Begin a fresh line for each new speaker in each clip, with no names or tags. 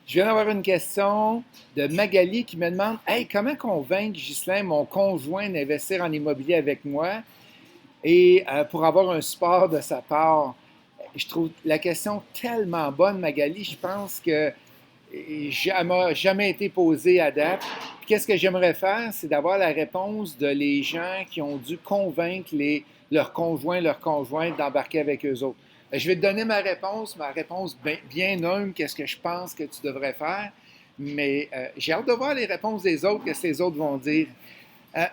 Je viens d'avoir une question de Magali qui me demande Hey, comment convaincre Ghislain, mon conjoint, d'investir en immobilier avec moi et pour avoir un support de sa part? Je trouve la question tellement bonne, Magali. Je pense que elle m'a jamais été posée à date. Puis qu'est-ce que j'aimerais faire, c'est d'avoir la réponse de les gens qui ont dû convaincre leurs conjoints d'embarquer avec eux autres. Je vais te donner ma réponse bien humble, qu'est-ce que je pense que tu devrais faire, mais j'ai hâte de voir les réponses des autres, qu'est-ce que les autres vont dire.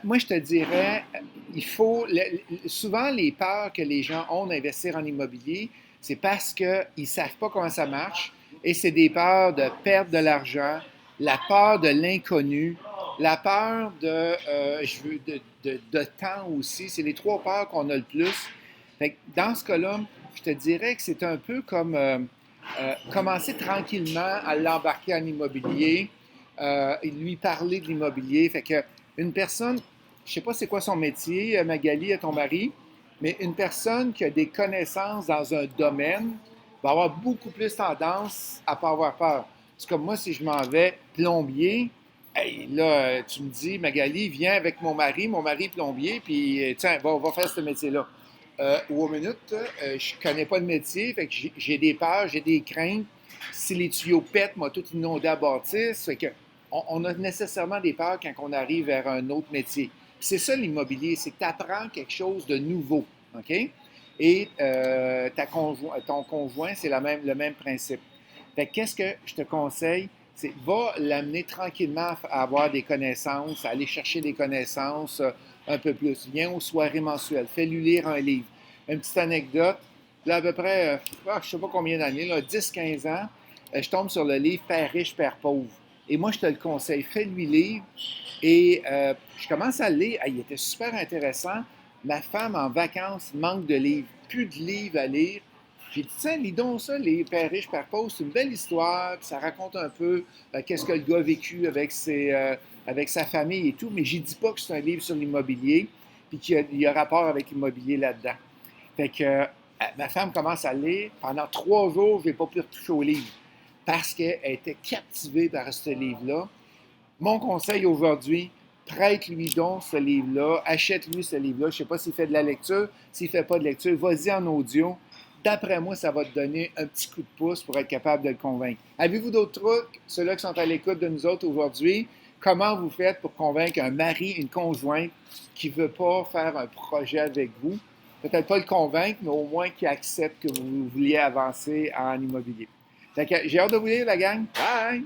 Moi, je te dirais, il faut, souvent les peurs que les gens ont d'investir en immobilier, c'est parce qu'ils ne savent pas comment ça marche et c'est des peurs de perdre de l'argent, la peur de l'inconnu, la peur de temps aussi. C'est les trois peurs qu'on a le plus. Fait que dans ce cas-là, je te dirais que c'est un peu comme commencer tranquillement à l'embarquer en immobilier et lui parler de l'immobilier. Fait que une personne, je ne sais pas c'est quoi son métier, Magali, à ton mari, mais une personne qui a des connaissances dans un domaine va avoir beaucoup plus tendance à ne pas avoir peur. C'est comme moi, si je m'en vais plombier, hey, là, tu me dis, Magali, viens avec mon mari plombier, puis tiens, va faire ce métier-là. Ou aux minutes, je connais pas le métier, fait que j'ai des peurs, j'ai des craintes. Si les tuyaux pètent, moi, tout inondé à bâtisse, fait que on a nécessairement des peurs quand on arrive vers un autre métier. C'est ça l'immobilier, c'est que tu apprends quelque chose de nouveau, OK? Et ton conjoint, c'est le même principe. Fait que qu'est-ce que je te conseille? C'est va l'amener tranquillement à avoir des connaissances, à aller chercher des connaissances un peu plus. Viens aux soirées mensuelles, fais-lui lire un livre. Une petite anecdote, là, à peu près, je ne sais pas combien d'années, 10-15 ans, je tombe sur le livre Père riche, Père pauvre. Et moi, je te le conseille, fais-lui lire. Et je commence à le lire. Ah, il était super intéressant. Ma femme en vacances manque de livres, plus de livres à lire. J'ai dit, tiens, lis donc ça, les Pères riches, Pères pauvres, c'est une belle histoire, puis ça raconte un peu qu'est-ce que le gars a vécu avec sa famille et tout, mais je dis pas que c'est un livre sur l'immobilier, puis qu'il y a rapport avec l'immobilier là-dedans. Fait que ma femme commence à lire. Pendant 3 jours, je n'ai pas pu retoucher au livre parce qu'elle était captivée par ce livre-là. Mon conseil aujourd'hui, prête-lui donc ce livre-là, achète-lui ce livre-là. Je ne sais pas s'il fait de la lecture, s'il ne fait pas de lecture, vas-y en audio. D'après moi, ça va te donner un petit coup de pouce pour être capable de le convaincre. Avez-vous d'autres trucs, ceux-là qui sont à l'écoute de nous autres aujourd'hui? Comment vous faites pour convaincre un mari, une conjointe qui ne veut pas faire un projet avec vous? Peut-être pas le convaincre, mais au moins qu'il accepte que vous vouliez avancer en immobilier. Fait que j'ai hâte de vous lire, la gang. Bye!